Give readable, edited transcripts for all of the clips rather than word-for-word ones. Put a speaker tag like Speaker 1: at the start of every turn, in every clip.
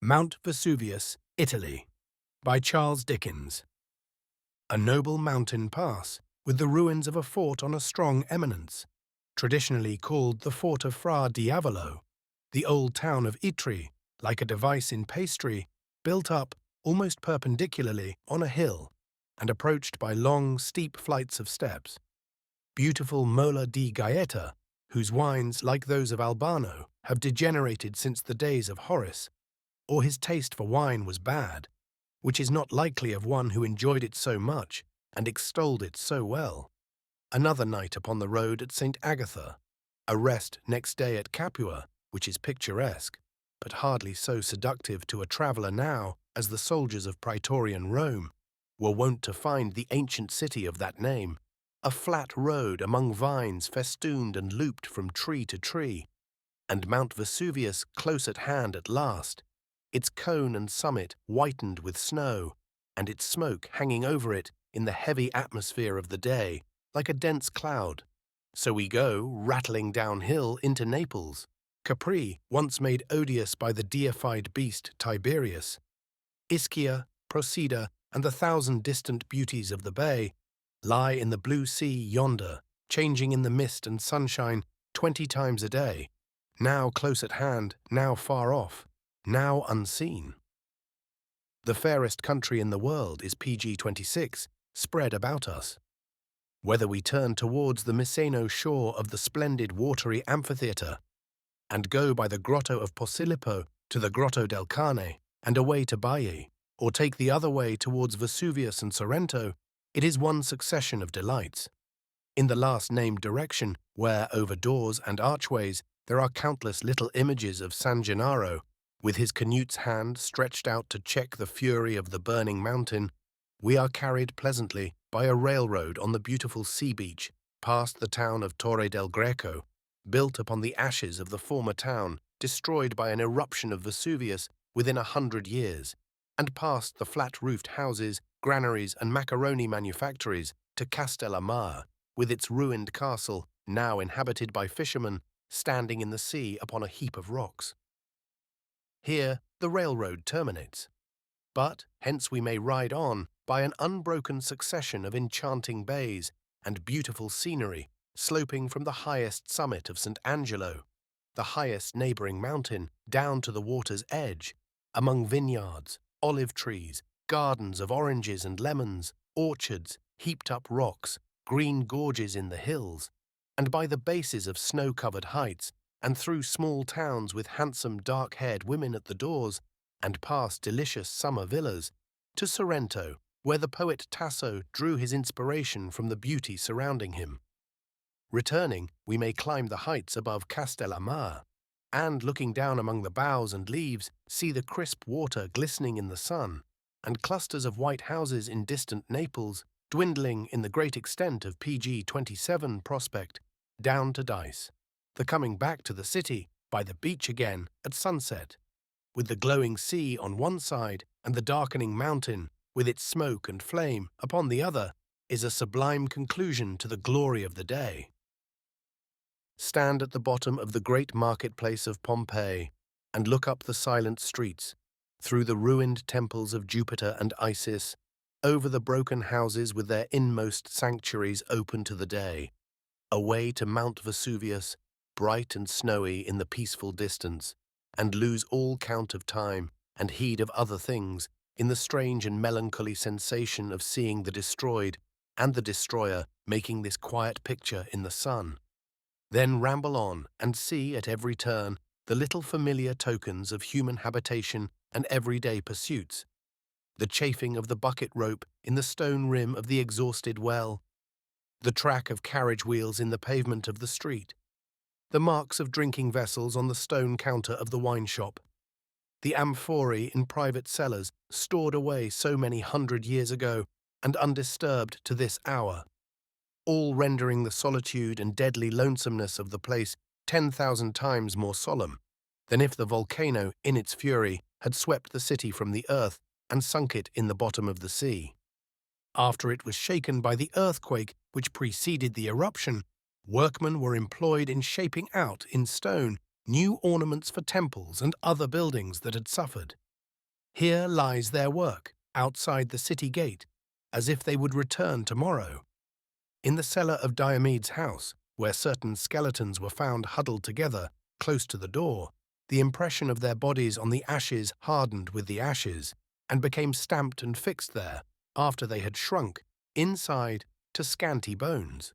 Speaker 1: Mount Vesuvius, Italy, by Charles Dickens. A noble mountain pass, with the ruins of a fort on a strong eminence, traditionally called the Fort of Fra Diavolo, the old town of Itri, like a device in pastry, built up almost perpendicularly on a hill and approached by long, steep flights of steps. Beautiful Mola di Gaeta, whose wines, like those of Albano, have degenerated since the days of Horace, or his taste for wine was bad, which is not likely of one who enjoyed it so much and extolled it so well. Another night upon the road at St. Agatha, a rest next day at Capua, which is picturesque, but hardly so seductive to a traveller now as the soldiers of Praetorian Rome were wont to find the ancient city of that name, a flat road among vines festooned and looped from tree to tree, and Mount Vesuvius close at hand at last, its cone and summit whitened with snow, and its smoke hanging over it in the heavy atmosphere of the day, like a dense cloud. So we go, rattling downhill into Naples, Capri, once made odious by the deified beast Tiberius, Ischia, Procida, and the thousand distant beauties of the bay, lie in the blue sea yonder, changing in the mist and sunshine 20 times a day, now close at hand, now far off, now unseen. The fairest country in the world is PG 26, spread about us. Whether we turn towards the Miseno shore of the splendid watery amphitheatre, and go by the grotto of Posillipo to the Grotto del Cane and away to Baiae, or take the other way towards Vesuvius and Sorrento, it is one succession of delights. In the last named direction, where over doors and archways there are countless little images of San Gennaro, with his canute's hand stretched out to check the fury of the burning mountain, we are carried pleasantly by a railroad on the beautiful sea beach, past the town of Torre del Greco, built upon the ashes of the former town, destroyed by an eruption of Vesuvius within 100 years, and past the flat-roofed houses, granaries, and macaroni manufactories to Castellamare, with its ruined castle, now inhabited by fishermen, standing in the sea upon a heap of rocks. Here the railroad terminates, but hence we may ride on by an unbroken succession of enchanting bays and beautiful scenery sloping from the highest summit of St. Angelo, the highest neighbouring mountain, down to the water's edge, among vineyards, olive trees, gardens of oranges and lemons, orchards, heaped-up rocks, green gorges in the hills, and by the bases of snow-covered heights, and through small towns with handsome dark-haired women at the doors, and past delicious summer villas, to Sorrento, where the poet Tasso drew his inspiration from the beauty surrounding him. Returning, we may climb the heights above Castellamare, and, looking down among the boughs and leaves, see the crisp water glistening in the sun, and clusters of white houses in distant Naples, dwindling in the great extent of PG 27 prospect, down to Dice, the coming back to the city by the beach again at sunset, with the glowing sea on one side and the darkening mountain, with its smoke and flame, upon the other, is a sublime conclusion to the glory of the day. Stand at the bottom of the great marketplace of Pompeii, and look up the silent streets, through the ruined temples of Jupiter and Isis, over the broken houses with their inmost sanctuaries open to the day, away to Mount Vesuvius, bright and snowy in the peaceful distance, and lose all count of time and heed of other things in the strange and melancholy sensation of seeing the destroyed and the destroyer making this quiet picture in the sun. Then ramble on and see at every turn the little familiar tokens of human habitation and everyday pursuits, the chafing of the bucket rope in the stone rim of the exhausted well, the track of carriage wheels in the pavement of the street, the marks of drinking vessels on the stone counter of the wine shop, the amphorae in private cellars stored away so many 100 years ago and undisturbed to this hour, all rendering the solitude and deadly lonesomeness of the place 10,000 times more solemn than if the volcano, in its fury, had swept the city from the earth and sunk it in the bottom of the sea. After it was shaken by the earthquake which preceded the eruption, workmen were employed in shaping out in stone new ornaments for temples and other buildings that had suffered. Here lies their work, outside the city gate, as if they would return tomorrow. In the cellar of Diomede's house, where certain skeletons were found huddled together close to the door, the impression of their bodies on the ashes hardened with the ashes and became stamped and fixed there after they had shrunk, inside, to scanty bones.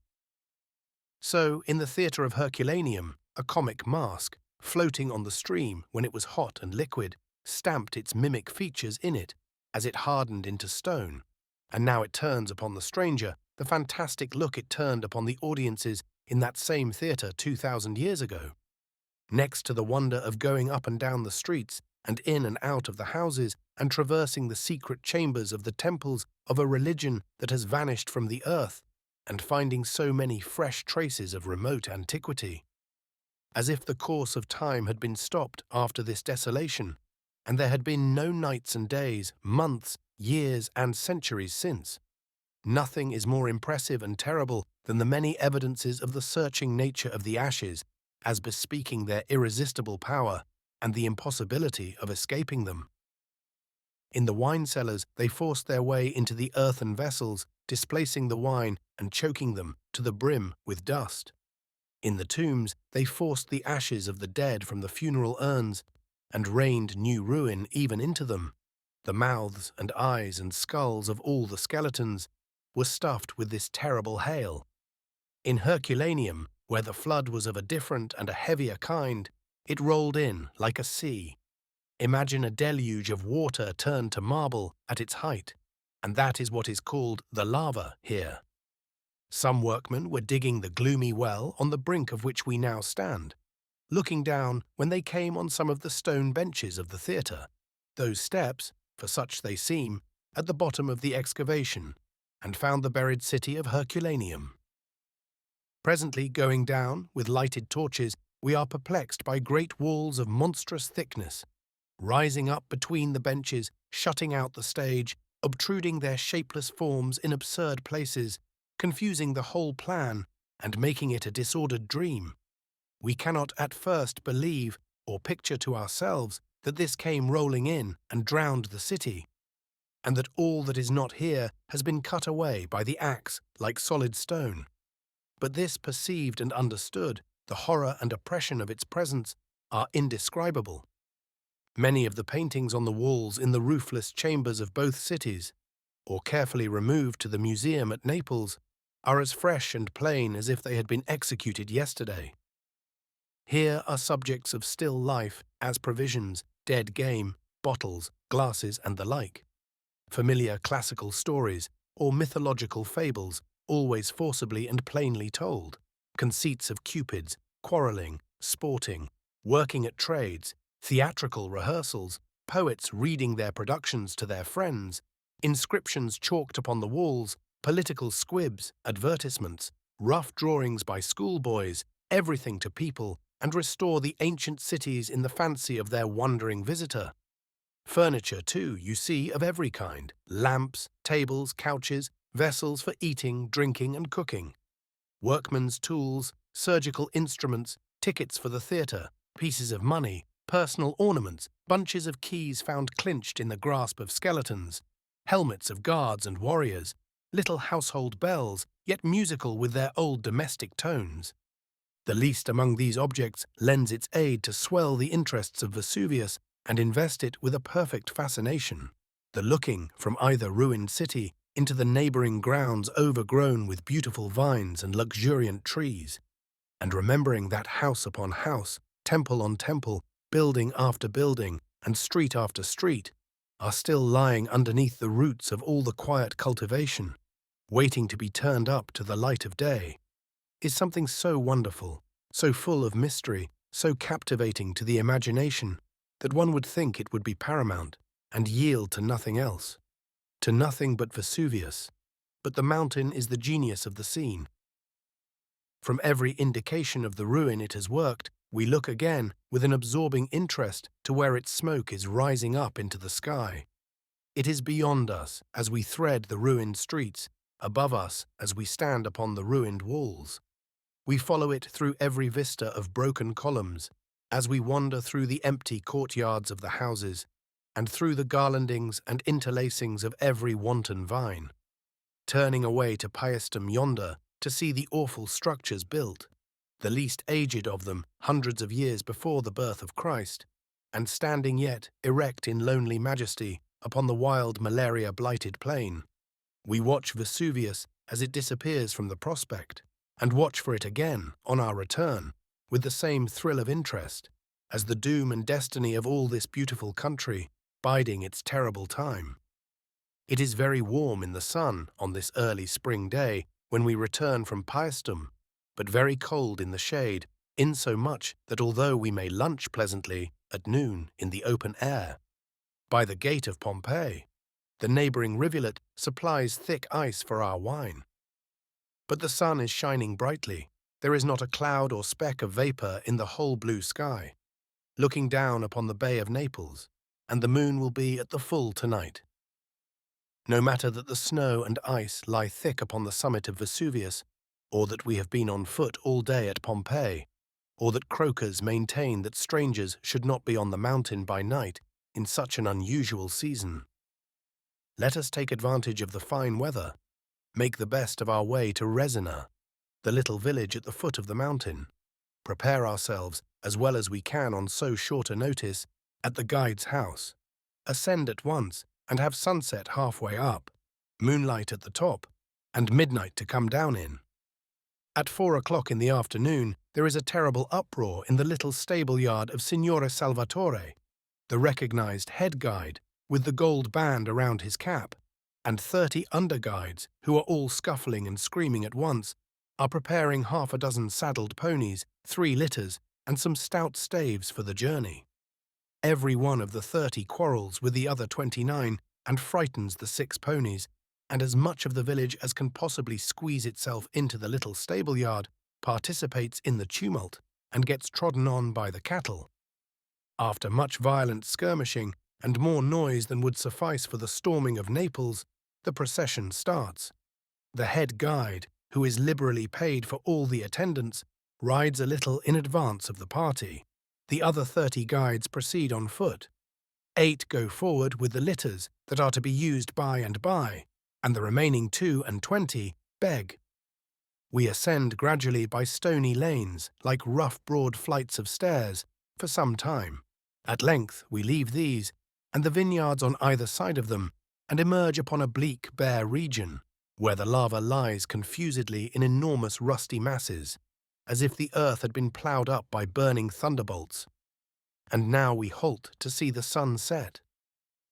Speaker 1: So, in the theatre of Herculaneum, a comic mask, floating on the stream when it was hot and liquid, stamped its mimic features in it as it hardened into stone, and now it turns upon the stranger the fantastic look it turned upon the audiences in that same theatre 2,000 years ago. Next to the wonder of going up and down the streets and in and out of the houses and traversing the secret chambers of the temples of a religion that has vanished from the earth, and finding so many fresh traces of remote antiquity. As if the course of time had been stopped after this desolation, and there had been no nights and days, months, years, and centuries since. Nothing is more impressive and terrible than the many evidences of the searching nature of the ashes, as bespeaking their irresistible power and the impossibility of escaping them. In the wine cellars, they forced their way into the earthen vessels, displacing the wine and choking them to the brim with dust. In the tombs, they forced the ashes of the dead from the funeral urns and rained new ruin even into them. The mouths and eyes and skulls of all the skeletons were stuffed with this terrible hail. In Herculaneum, where the flood was of a different and a heavier kind, it rolled in like a sea. Imagine a deluge of water turned to marble at its height, and that is what is called the lava here. Some workmen were digging the gloomy well on the brink of which we now stand, looking down when they came on some of the stone benches of the theatre, those steps, for such they seem, at the bottom of the excavation, and found the buried city of Herculaneum. Presently, going down, with lighted torches, we are perplexed by great walls of monstrous thickness, rising up between the benches, shutting out the stage, obtruding their shapeless forms in absurd places, confusing the whole plan, and making it a disordered dream. We cannot at first believe or picture to ourselves that this came rolling in and drowned the city, and that all that is not here has been cut away by the axe like solid stone. But this perceived and understood, the horror and oppression of its presence are indescribable. Many of the paintings on the walls in the roofless chambers of both cities, or carefully removed to the museum at Naples, are as fresh and plain as if they had been executed yesterday. Here are subjects of still life as provisions, dead game, bottles, glasses, and the like. Familiar classical stories or mythological fables, always forcibly and plainly told. Conceits of cupids, quarrelling, sporting, working at trades, theatrical rehearsals, poets reading their productions to their friends, inscriptions chalked upon the walls, political squibs, advertisements, rough drawings by schoolboys, everything to people and restore the ancient cities in the fancy of their wandering visitor. Furniture, too, you see, of every kind: lamps, tables, couches, vessels for eating, drinking, and cooking, workmen's tools, surgical instruments, tickets for the theatre, pieces of money, personal ornaments, bunches of keys found clinched in the grasp of skeletons, helmets of guards and warriors, little household bells, yet musical with their old domestic tones. The least among these objects lends its aid to swell the interests of Vesuvius and invest it with a perfect fascination. The looking from either ruined city into the neighboring grounds overgrown with beautiful vines and luxuriant trees, and remembering that house upon house, temple on temple, building after building, and street after street, are still lying underneath the roots of all the quiet cultivation, waiting to be turned up to the light of day, is something so wonderful, so full of mystery, so captivating to the imagination, that one would think it would be paramount and yield to nothing else, to nothing but Vesuvius. But the mountain is the genius of the scene. From every indication of the ruin it has worked, we look again with an absorbing interest to where its smoke is rising up into the sky. It is beyond us as we thread the ruined streets, above us as we stand upon the ruined walls. We follow it through every vista of broken columns, As we wander through the empty courtyards of the houses, and through the garlandings and interlacings of every wanton vine, turning away to Paestum yonder to see the awful structures built, the least aged of them hundreds of years before the birth of Christ, and standing yet erect in lonely majesty upon the wild malaria-blighted plain, we watch Vesuvius as it disappears from the prospect, and watch for it again, on our return, with the same thrill of interest, as the doom and destiny of all this beautiful country, biding its terrible time. It is very warm in the sun on this early spring day when we return from Paestum, but very cold in the shade, insomuch that although we may lunch pleasantly at noon in the open air, by the gate of Pompeii, the neighbouring rivulet supplies thick ice for our wine. But the sun is shining brightly. There is not a cloud or speck of vapour in the whole blue sky, looking down upon the Bay of Naples, and the moon will be at the full tonight. No matter that the snow and ice lie thick upon the summit of Vesuvius, or that we have been on foot all day at Pompeii, or that croakers maintain that strangers should not be on the mountain by night in such an unusual season. Let us take advantage of the fine weather, make the best of our way to Resina, the little village at the foot of the mountain, prepare ourselves as well as we can on so short a notice at the guide's house, ascend at once and have sunset halfway up, moonlight at the top, and midnight to come down in. At 4 o'clock in the afternoon, there is a terrible uproar in the little stable-yard of Signore Salvatore, the recognized head guide, with the gold band around his cap, and 30 under-guides, who are all scuffling and screaming at once, are preparing half a dozen saddled ponies, 3 litters, and some stout staves for the journey. Every one of the 30 quarrels with the other 29 and frightens the 6 ponies, and as much of the village as can possibly squeeze itself into the little stable-yard participates in the tumult and gets trodden on by the cattle. After much violent skirmishing and more noise than would suffice for the storming of Naples, the procession starts. The head guide, who is liberally paid for all the attendance, rides a little in advance of the party. The other 30 guides proceed on foot. 8 go forward with the litters that are to be used by and by, and the remaining 22 beg. We ascend gradually by stony lanes, like rough broad flights of stairs, for some time. At length we leave these, and the vineyards on either side of them, and emerge upon a bleak, bare region, where the lava lies confusedly in enormous rusty masses, as if the earth had been ploughed up by burning thunderbolts. And now we halt to see the sun set,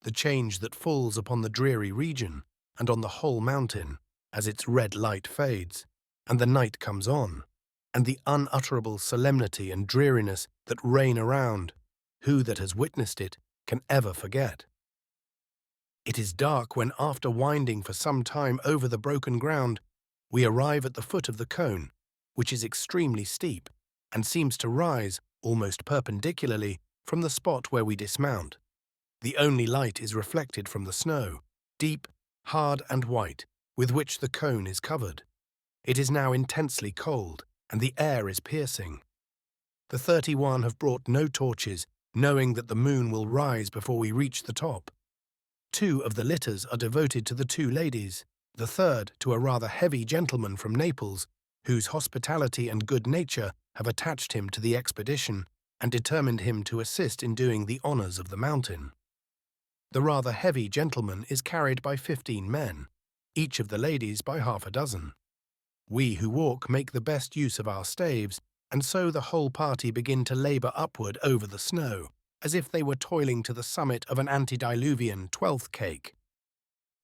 Speaker 1: the change that falls upon the dreary region, and on the whole mountain, as its red light fades, and the night comes on, and the unutterable solemnity and dreariness that reign around. Who that has witnessed it can ever forget? It is dark when, after winding for some time over the broken ground, we arrive at the foot of the cone, which is extremely steep, and seems to rise, almost perpendicularly, from the spot where we dismount. The only light is reflected from the snow, deep, hard and white, with which the cone is covered. It is now intensely cold, and the air is piercing. The 31 have brought no torches, knowing that the moon will rise before we reach the top. 2 of the litters are devoted to the 2 ladies, the 3rd to a rather heavy gentleman from Naples, whose hospitality and good nature have attached him to the expedition and determined him to assist in doing the honours of the mountain. The rather heavy gentleman is carried by 15 men, each of the ladies by half a dozen. We who walk make the best use of our staves, and so the whole party begin to labour upward over the snow, as if they were toiling to the summit of an antediluvian 12th cake.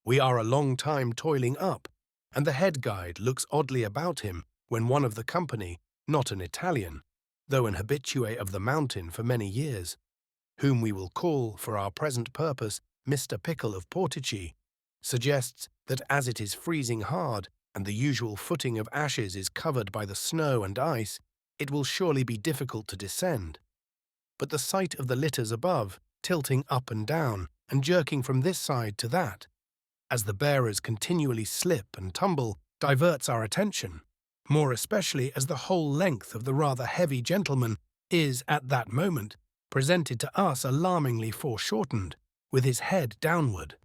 Speaker 1: We are a long time toiling up, and the head guide looks oddly about him when one of the company, not an Italian, though an habitué of the mountain for many years, whom we will call, for our present purpose, Mr. Pickle of Portici, suggests that as it is freezing hard and the usual footing of ashes is covered by the snow and ice, it will surely be difficult to descend. But the sight of the litters above, tilting up and down and jerking from this side to that, as the bearers continually slip and tumble, diverts our attention, more especially as the whole length of the rather heavy gentleman is, at that moment, presented to us alarmingly foreshortened, with his head downward.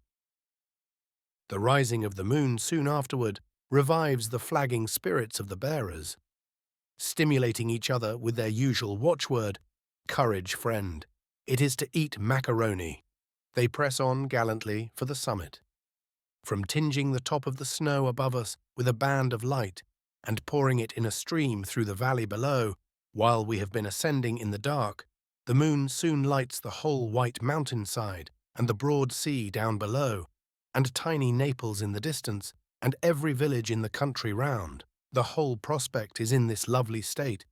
Speaker 1: The rising of the moon soon afterward revives the flagging spirits of the bearers, stimulating each other with their usual watchword, "Courage, friend, it is to eat macaroni." They press on gallantly for the summit. From tinging the top of the snow above us with a band of light and pouring it in a stream through the valley below, while we have been ascending in the dark, the moon soon lights the whole white mountainside and the broad sea down below, and tiny Naples in the distance, and every village in the country round. The whole prospect is in this lovely state,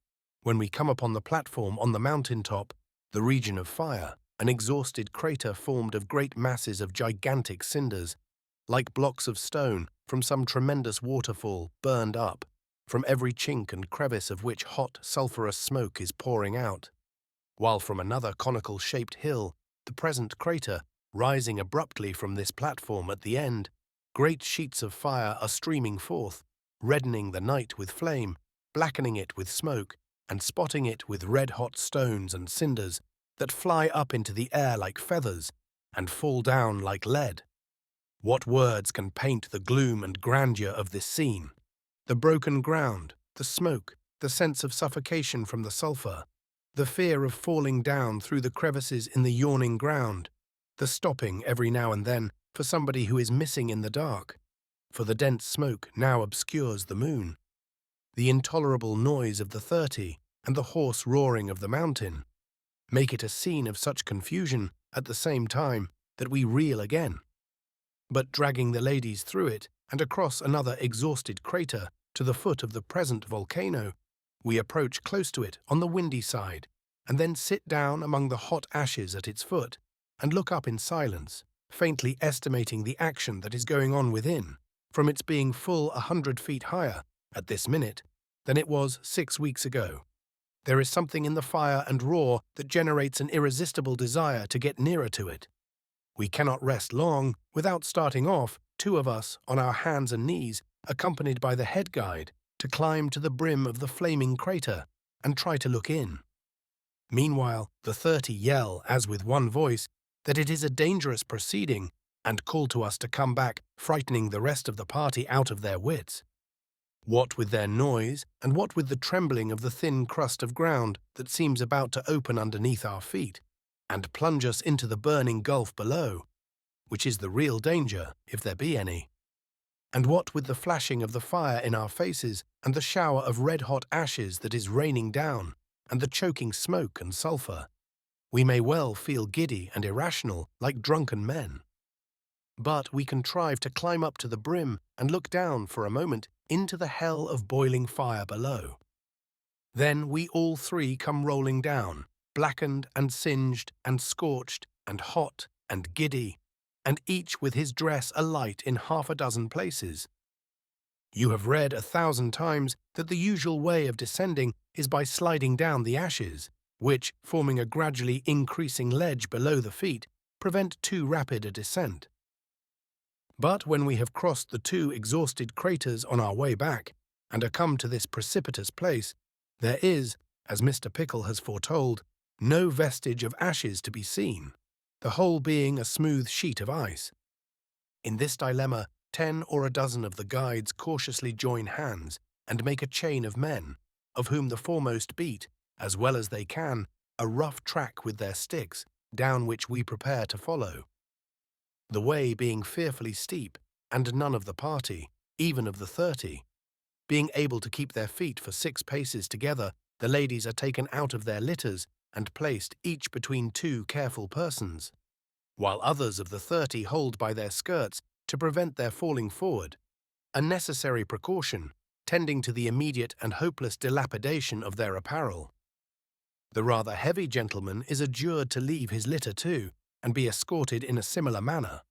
Speaker 1: when we come upon the platform on the mountain top, the region of fire, an exhausted crater formed of great masses of gigantic cinders, like blocks of stone from some tremendous waterfall burned up, from every chink and crevice of which hot, sulphurous smoke is pouring out, while from another conical-shaped hill, the present crater, rising abruptly from this platform at the end, great sheets of fire are streaming forth, reddening the night with flame, blackening it with smoke, and spotting it with red-hot stones and cinders that fly up into the air like feathers and fall down like lead. What words can paint the gloom and grandeur of this scene? The broken ground, the smoke, the sense of suffocation from the sulphur, the fear of falling down through the crevices in the yawning ground, the stopping every now and then for somebody who is missing in the dark, for the dense smoke now obscures the moon, the intolerable noise of the 30 and the hoarse roaring of the mountain, make it a scene of such confusion at the same time that we reel again. But dragging the ladies through it and across another exhausted crater to the foot of the present volcano, we approach close to it on the windy side, and then sit down among the hot ashes at its foot and look up in silence, faintly estimating the action that is going on within, from its being full 100 feet higher at this minute than it was 6 weeks ago. There is something in the fire and roar that generates an irresistible desire to get nearer to it. We cannot rest long without starting off, 2 of us on our hands and knees, accompanied by the head guide, to climb to the brim of the flaming crater and try to look in. Meanwhile, the 30 yell, as with one voice, that it is a dangerous proceeding and call to us to come back, frightening the rest of the party out of their wits. What with their noise and what with the trembling of the thin crust of ground that seems about to open underneath our feet and plunge us into the burning gulf below, which is the real danger, if there be any, and what with the flashing of the fire in our faces and the shower of red-hot ashes that is raining down and the choking smoke and sulphur, we may well feel giddy and irrational like drunken men. But we contrive to climb up to the brim and look down for a moment into the hell of boiling fire below. Then we all 3 come rolling down, blackened and singed and scorched and hot and giddy, and each with his dress alight in 6 places. You have read 1,000 times that the usual way of descending is by sliding down the ashes, which, forming a gradually increasing ledge below the feet, prevent too rapid a descent. But when we have crossed the 2 exhausted craters on our way back, and are come to this precipitous place, there is, as Mr. Pickle has foretold, no vestige of ashes to be seen, the whole being a smooth sheet of ice. In this dilemma, 10 or a dozen of the guides cautiously join hands and make a chain of men, of whom the foremost beat, as well as they can, a rough track with their sticks, down which we prepare to follow. The way being fearfully steep, and none of the party, even of the 30, being able to keep their feet for 6 paces together, the ladies are taken out of their litters and placed each between 2 careful persons, while others of the 30 hold by their skirts to prevent their falling forward, a necessary precaution tending to the immediate and hopeless dilapidation of their apparel. The rather heavy gentleman is adjured to leave his litter too, and be escorted in a similar manner.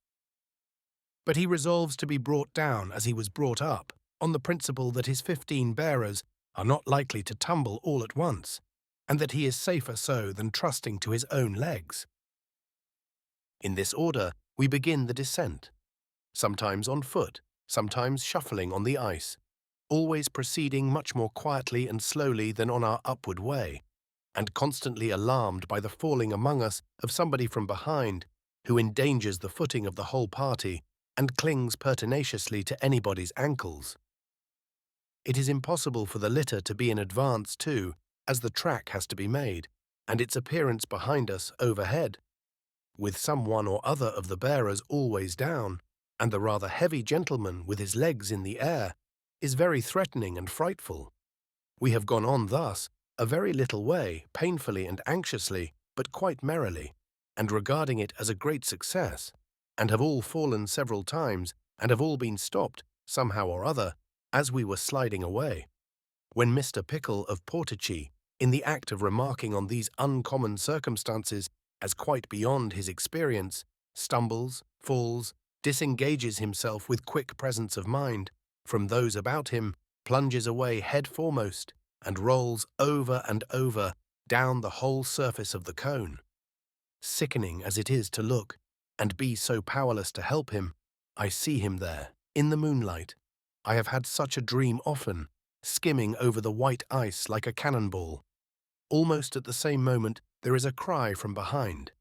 Speaker 1: But he resolves to be brought down as he was brought up, on the principle that his 15 bearers are not likely to tumble all at once, and that he is safer so than trusting to his own legs. In this order we begin the descent, sometimes on foot, sometimes shuffling on the ice, always proceeding much more quietly and slowly than on our upward way, and constantly alarmed by the falling among us of somebody from behind, who endangers the footing of the whole party and clings pertinaciously to anybody's ankles. It is impossible for the litter to be in advance too, as the track has to be made, and its appearance behind us overhead, with some one or other of the bearers always down, and the rather heavy gentleman with his legs in the air, is very threatening and frightful. We have gone on thus a very little way, painfully and anxiously, but quite merrily, and regarding it as a great success, and have all fallen several times, and have all been stopped, somehow or other, as we were sliding away, when Mr. Pickle of Portici, in the act of remarking on these uncommon circumstances as quite beyond his experience, stumbles, falls, disengages himself with quick presence of mind from those about him, plunges away head foremost, and rolls over and over down the whole surface of the cone. Sickening as it is to look, and be so powerless to help him, I see him there, in the moonlight. I have had such a dream often, skimming over the white ice like a cannonball. Almost at the same moment there is a cry from behind,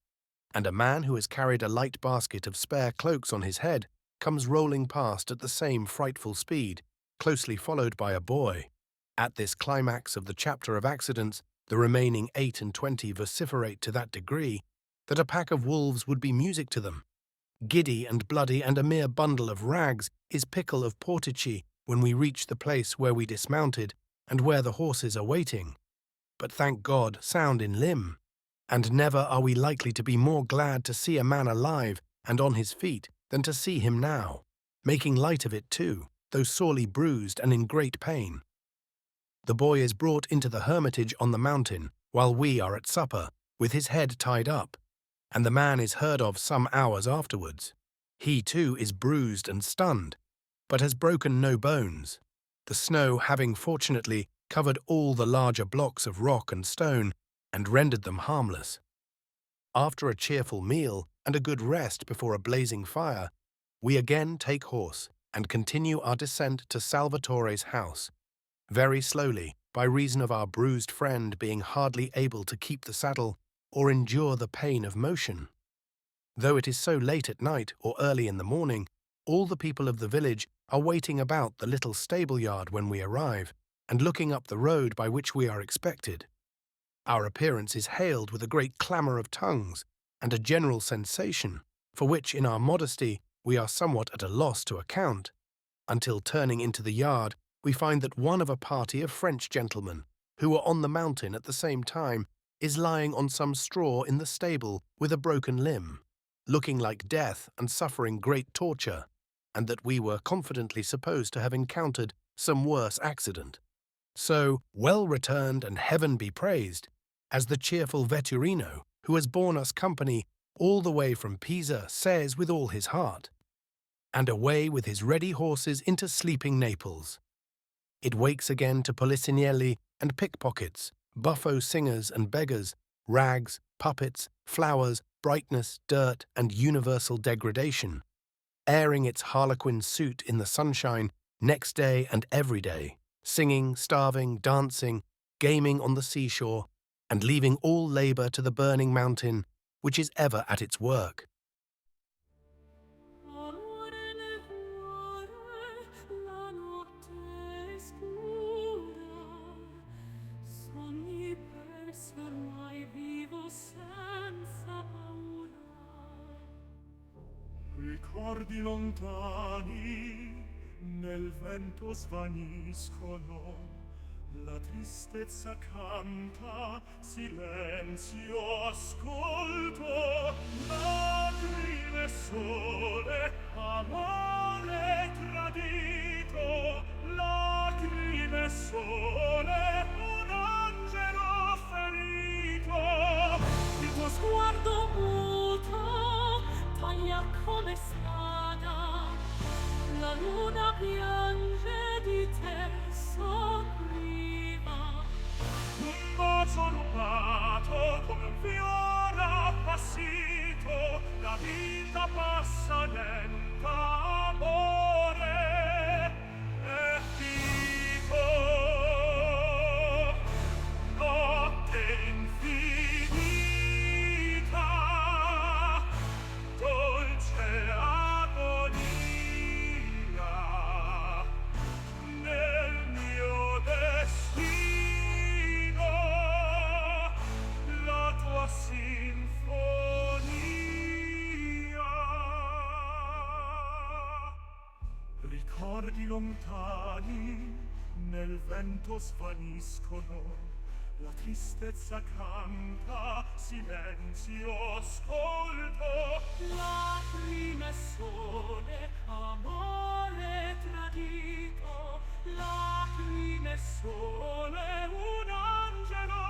Speaker 1: and a man who has carried a light basket of spare cloaks on his head comes rolling past at the same frightful speed, closely followed by a boy. At this climax of the chapter of accidents, the remaining 28 vociferate to that degree that a pack of wolves would be music to them. Giddy and bloody and a mere bundle of rags is Pickle of Portici when we reach the place where we dismounted and where the horses are waiting. But thank God, sound in limb, and never are we likely to be more glad to see a man alive and on his feet than to see him now, making light of it too, though sorely bruised and in great pain. The boy is brought into the hermitage on the mountain while we are at supper, with his head tied up, and the man is heard of some hours afterwards. He too is bruised and stunned, but has broken no bones, the snow having fortunately covered all the larger blocks of rock and stone and rendered them harmless. After a cheerful meal and a good rest before a blazing fire, we again take horse and continue our descent to Salvatore's house, very slowly by reason of our bruised friend being hardly able to keep the saddle or endure the pain of motion. Though it is so late at night or early in the morning, all the people of the village are waiting about the little stable-yard when we arrive, and looking up the road by which we are expected. Our appearance is hailed with a great clamour of tongues, and a general sensation, for which in our modesty we are somewhat at a loss to account, until turning into the yard we find that one of a party of French gentlemen, who were on the mountain at the same time, is lying on some straw in the stable with a broken limb, looking like death and suffering great torture, and that we were confidently supposed to have encountered some worse accident. So, well returned and heaven be praised, as the cheerful Vetturino, who has borne us company all the way from Pisa, says with all his heart, and away with his ready horses into sleeping Naples. It wakes again to Policinelli and pickpockets, buffo singers and beggars, rags, puppets, flowers, brightness, dirt, and universal degradation, airing its harlequin suit in the sunshine next day and every day, singing, starving, dancing, gaming on the seashore, and leaving all labour to the burning mountain, which is ever at its work.
Speaker 2: Ricordi lontani nel vento svaniscono, la tristezza canta, silenzio ascolto, lacrime sole, amore tradito, lacrime sole, un angelo ferito, il tuo sguardo muto taglia come spada, la luna piange di te soffriva. Un bacio rubato come un fiore appassito, la vita passa lenta, amore è finito. lontani nel vento svaniscono. La tristezza canta, silenzio ascolto. Lacrime sole, amore tradito. Lacrime sole, un angelo